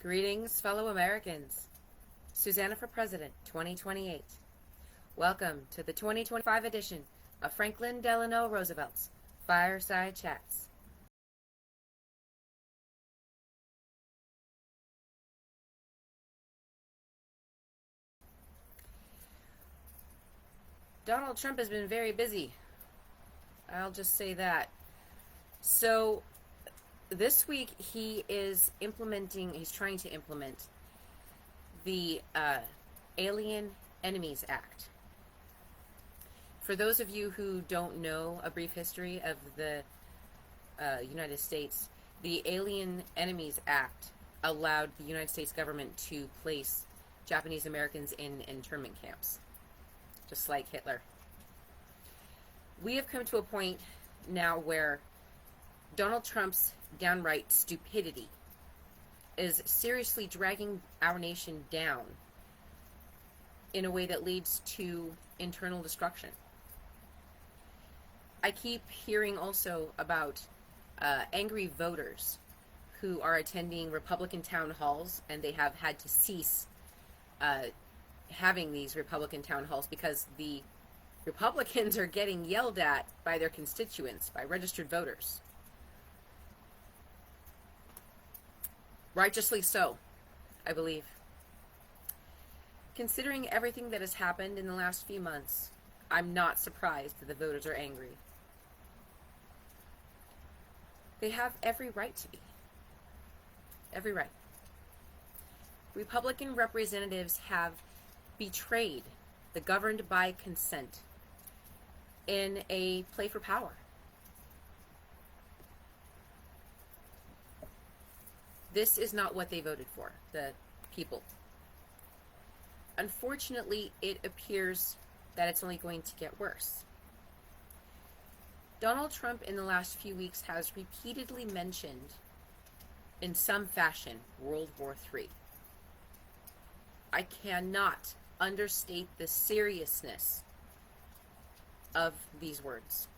Greetings, fellow Americans. Susanna for President 2028. Welcome to the 2025 edition of Franklin Delano Roosevelt's Fireside Chats. Donald Trump has been very busy. I'll just say that. So, this week he's trying to implement the Alien Enemies Act. For those of you who don't know a brief history of the United States, the Alien Enemies Act allowed the United States government to place Japanese Americans in internment camps, just like Hitler. We have come to a point now where Donald Trump's downright stupidity is seriously dragging our nation down in a way that leads to internal destruction. I keep hearing also about angry voters who are attending Republican town halls, and they have had to cease having these Republican town halls because the Republicans are getting yelled at by their constituents, by registered voters. Righteously so, I believe. Considering everything that has happened in the last few months, I'm not surprised that the voters are angry. They have every right to be. Every right. Republican representatives have betrayed the governed by consent in a play for power. This is not what they voted for, the people. Unfortunately, it appears that it's only going to get worse. Donald Trump in the last few weeks has repeatedly mentioned, in some fashion, World War III. I cannot understate the seriousness of these words.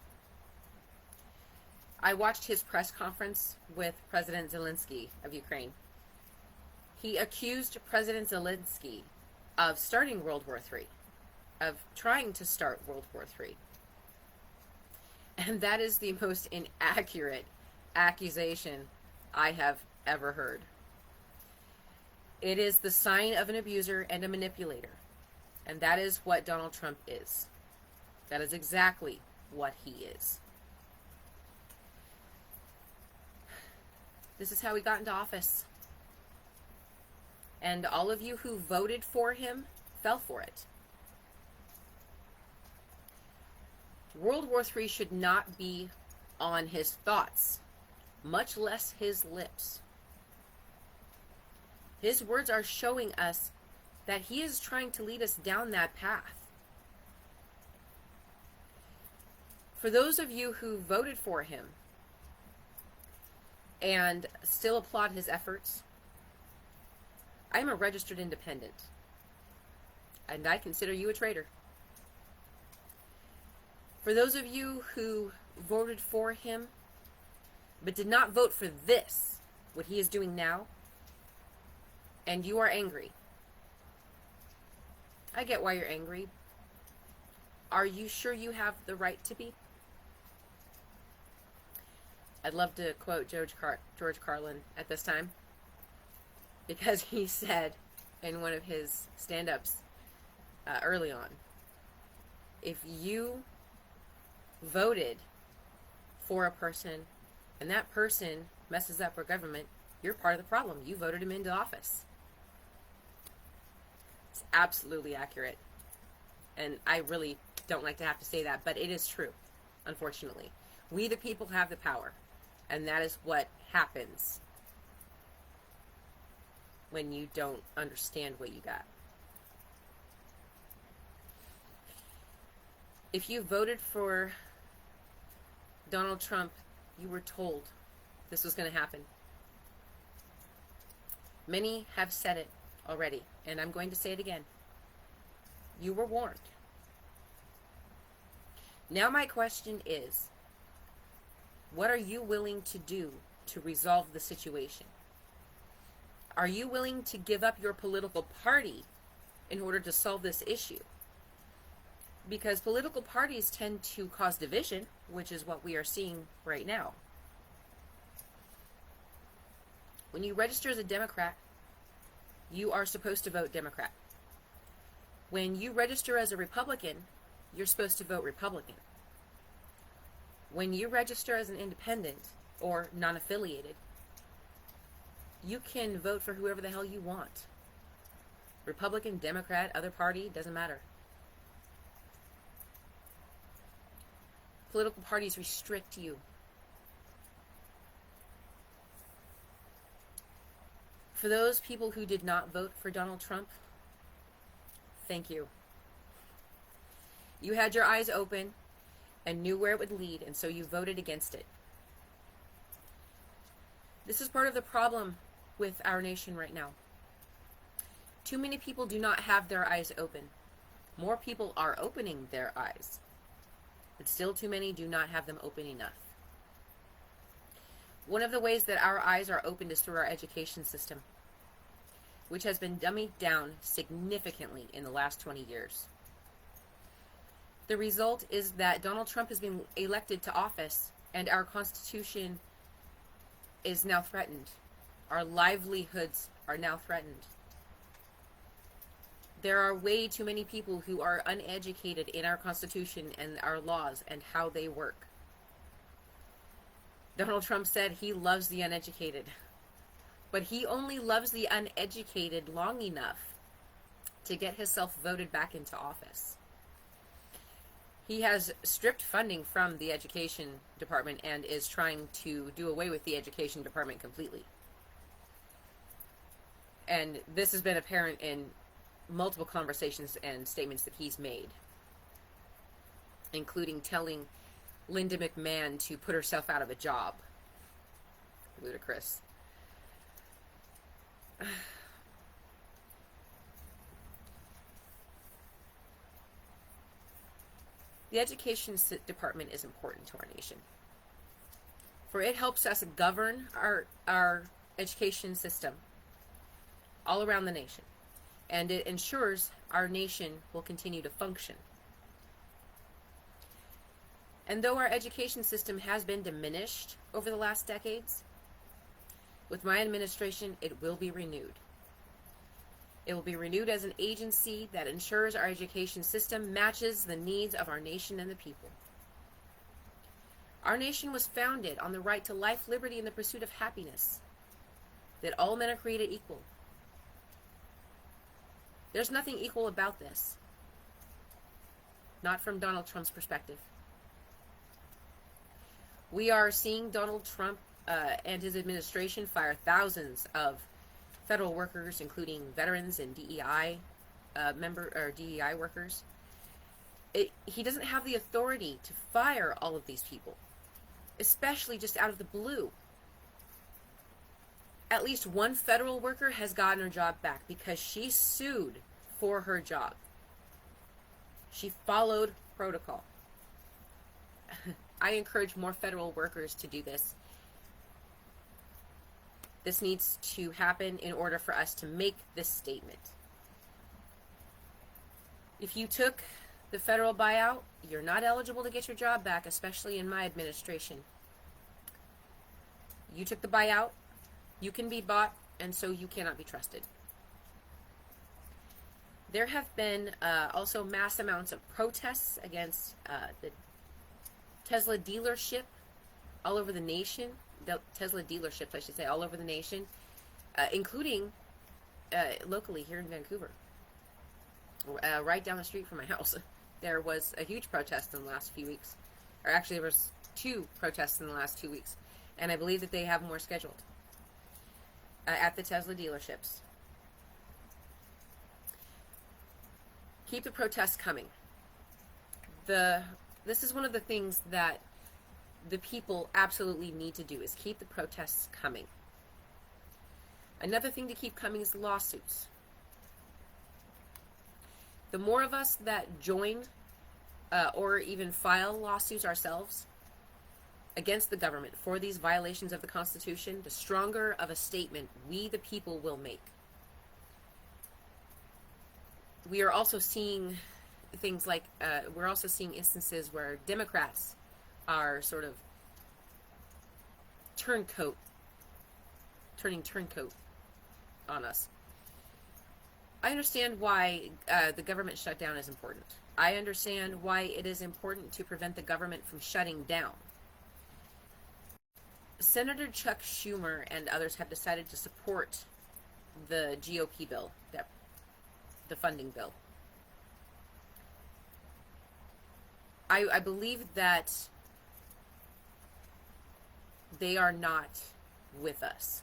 I watched his press conference with President Zelensky of Ukraine. He accused President Zelensky of starting World War III, of trying to start World War III. And that is the most inaccurate accusation I have ever heard. It is the sign of an abuser and a manipulator. And that is what Donald Trump is. That is exactly what he is. This is how he got into office. And all of you who voted for him fell for it. World War III should not be on his thoughts, much less his lips. His words are showing us that he is trying to lead us down that path. For those of you who voted for him and still applaud his efforts, I'm a registered independent, and I consider you a traitor. For those of you who voted for him but did not vote for this, what he is doing now, and you are angry, I get why you're angry. Are you sure you have the right to be? I'd love to quote George Carlin at this time, because he said in one of his stand-ups early on, if you voted for a person and that person messes up our government, you're part of the problem. You voted him into office. It's absolutely accurate. And I really don't like to have to say that, but it is true, unfortunately. We the people have the power. And that is what happens when you don't understand what you got. If you voted for Donald Trump, you were told this was going to happen. Many have said it already, and I'm going to say it again. You were warned. Now my question is, what are you willing to do to resolve the situation? Are you willing to give up your political party in order to solve this issue? Because political parties tend to cause division, which is what we are seeing right now. When you register as a Democrat, you are supposed to vote Democrat. When you register as a Republican, you're supposed to vote Republican. When you register as an independent or non-affiliated, you can vote for whoever the hell you want. Republican, Democrat, other party, doesn't matter. Political parties restrict you. For those people who did not vote for Donald Trump, thank you. You had your eyes open and knew where it would lead, and so you voted against it. This is part of the problem with our nation right now. Too many people do not have their eyes open. More people are opening their eyes, but still too many do not have them open enough. One of the ways that our eyes are opened is through our education system, which has been dummied down significantly in the last 20 years. The result is that Donald Trump has been elected to office, and our Constitution is now threatened. Our livelihoods are now threatened. There are way too many people who are uneducated in our Constitution and our laws and how they work. Donald Trump said he loves the uneducated, but he only loves the uneducated long enough to get himself voted back into office. He has stripped funding from the education department and is trying to do away with the education department completely. And this has been apparent in multiple conversations and statements that he's made, including telling Linda McMahon to put herself out of a job. Ludicrous. The education department is important to our nation, for it helps us govern our education system all around the nation, and it ensures our nation will continue to function. And though our education system has been diminished over the last decades, with my administration, it will be renewed. It will be renewed as an agency that ensures our education system matches the needs of our nation and the people. Our nation was founded on the right to life, liberty, and the pursuit of happiness, that all men are created equal. There's nothing equal about this. Not from Donald Trump's perspective. We are seeing Donald Trump and his administration fire thousands of federal workers, including veterans and DEI DEI workers. He doesn't have the authority to fire all of these people, especially just out of the blue. At least one federal worker has gotten her job back because she sued for her job. She followed protocol. I encourage more federal workers to do this. This needs to happen in order for us to make this statement. If you took the federal buyout, you're not eligible to get your job back, especially in my administration. You took the buyout, you can be bought, and so you cannot be trusted. There have been also mass amounts of protests against the Tesla dealership all over the nation. The Tesla dealerships, I should say, all over the nation, including locally here in Vancouver. Right down the street from my house, there was a huge protest in the last few weeks. Or actually, there was 2 protests in the last 2 weeks. And I believe that they have more scheduled at the Tesla dealerships. Keep the protests coming. This is one of the things that the people absolutely need to do, is keep the protests coming. Another thing to keep coming is lawsuits. The more of us that join or even file lawsuits ourselves, against the government for these violations of the Constitution, the stronger of a statement we, the people, will make. We are also seeing things like, we're also seeing instances where Democrats are sort of turning turncoat on us. I understand why the government shutdown is important. I understand why it is important to prevent the government from shutting down. Senator Chuck Schumer and others have decided to support the GOP bill, the funding bill. I believe that they are not with us.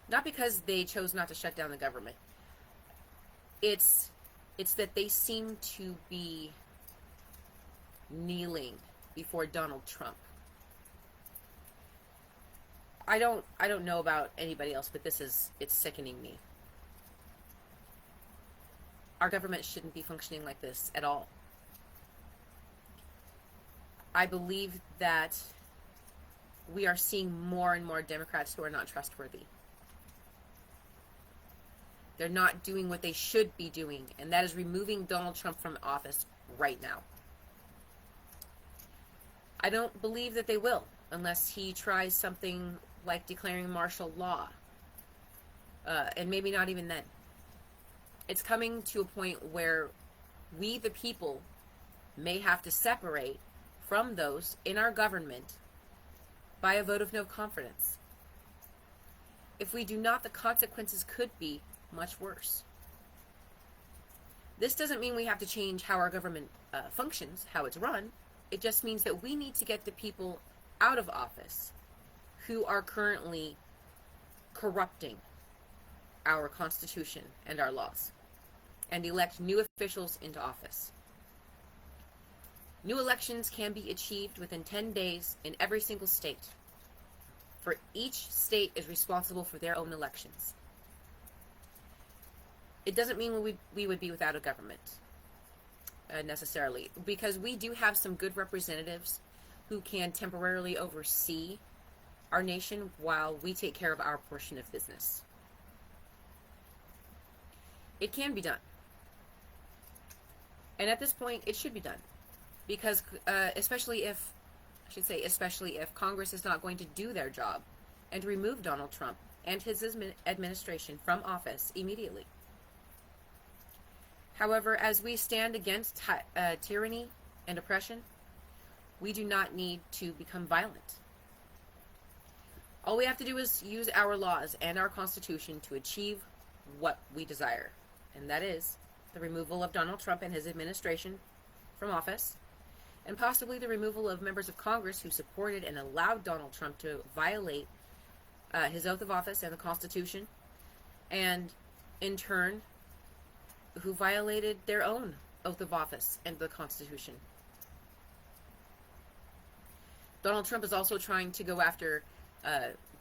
Not because they chose not to shut down the government. It's that they seem to be kneeling before Donald Trump. I don't know about anybody else, but it's sickening me. Our government shouldn't be functioning like this at all. I believe that we are seeing more and more Democrats who are not trustworthy. They're not doing what they should be doing, and that is removing Donald Trump from office right now. I don't believe that they will, unless he tries something like declaring martial law. And maybe not even then. It's coming to a point where we, the people, may have to separate from those in our government by a vote of no confidence. If we do not, the consequences could be much worse. This doesn't mean we have to change how our government functions, how it's run. It just means that we need to get the people out of office who are currently corrupting our Constitution and our laws, and elect new officials into office. New elections can be achieved within 10 days in every single state, for each state is responsible for their own elections. It doesn't mean we would be without a government, necessarily, because we do have some good representatives who can temporarily oversee our nation while we take care of our portion of business. It can be done. And at this point, it should be done. Because especially if Congress is not going to do their job and remove Donald Trump and his administration from office immediately. However, as we stand against tyranny and oppression, we do not need to become violent. All we have to do is use our laws and our Constitution to achieve what we desire, and that is the removal of Donald Trump and his administration from office, and possibly the removal of members of Congress who supported and allowed Donald Trump to violate his oath of office and the Constitution, and in turn, who violated their own oath of office and the Constitution. Donald Trump is also trying to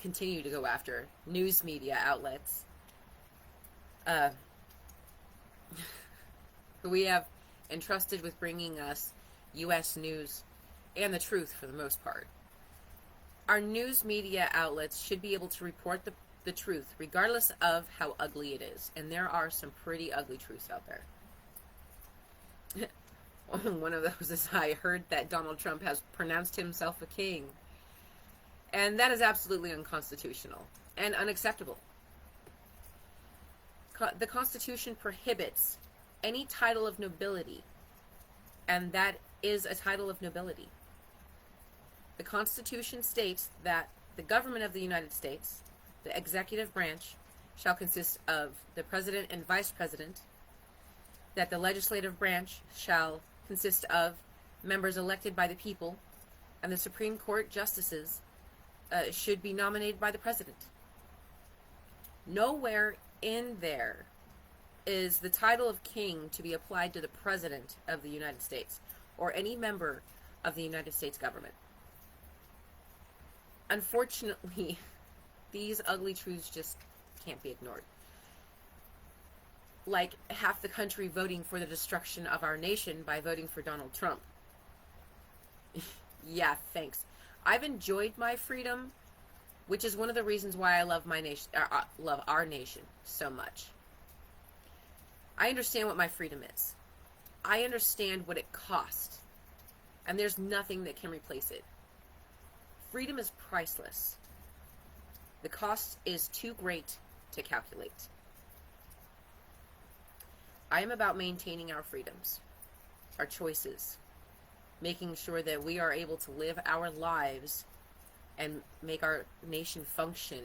continue to go after news media outlets who we have entrusted with bringing us U.S. news and the truth for the most part. Our news media outlets should be able to report the truth regardless of how ugly it is, and there are some pretty ugly truths out there. One of those is I heard that Donald Trump has pronounced himself a king, and that is absolutely unconstitutional and unacceptable. The Constitution prohibits any title of nobility, and that is a title of nobility. The Constitution states that the government of the United States, the executive branch, shall consist of the president and vice president, that the legislative branch shall consist of members elected by the people, and the Supreme Court justices should be nominated by the president. Nowhere in there is the title of king to be applied to the president of the United States or any member of the United States government. Unfortunately, these ugly truths just can't be ignored. Like half the country voting for the destruction of our nation by voting for Donald Trump. Yeah, thanks. I've enjoyed my freedom, which is one of the reasons why I love my nation, love our nation so much. I understand what my freedom is. I understand what it cost, and there's nothing that can replace it. Freedom is priceless. The cost is too great to calculate. I am about maintaining our freedoms, our choices, making sure that we are able to live our lives and make our nation function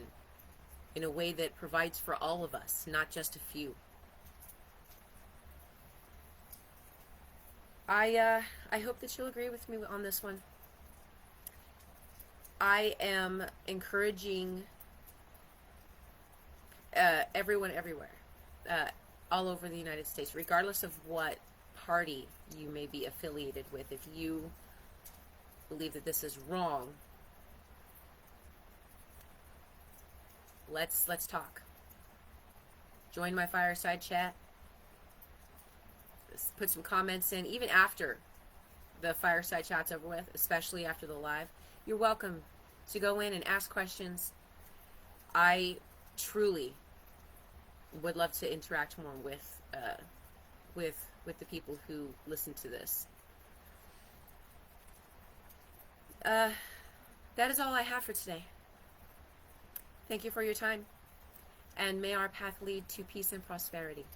in a way that provides for all of us, not just a few. I hope that you'll agree with me on this one. I am encouraging everyone everywhere, all over the United States, regardless of what party you may be affiliated with. If you believe that this is wrong, let's talk. Join my fireside chat. Put some comments in, even after the fireside chat's over with, especially after the live. You're welcome to go in and ask questions. I truly would love to interact more with the people who listen to this. That is all I have for today. Thank you for your time, and may our path lead to peace and prosperity.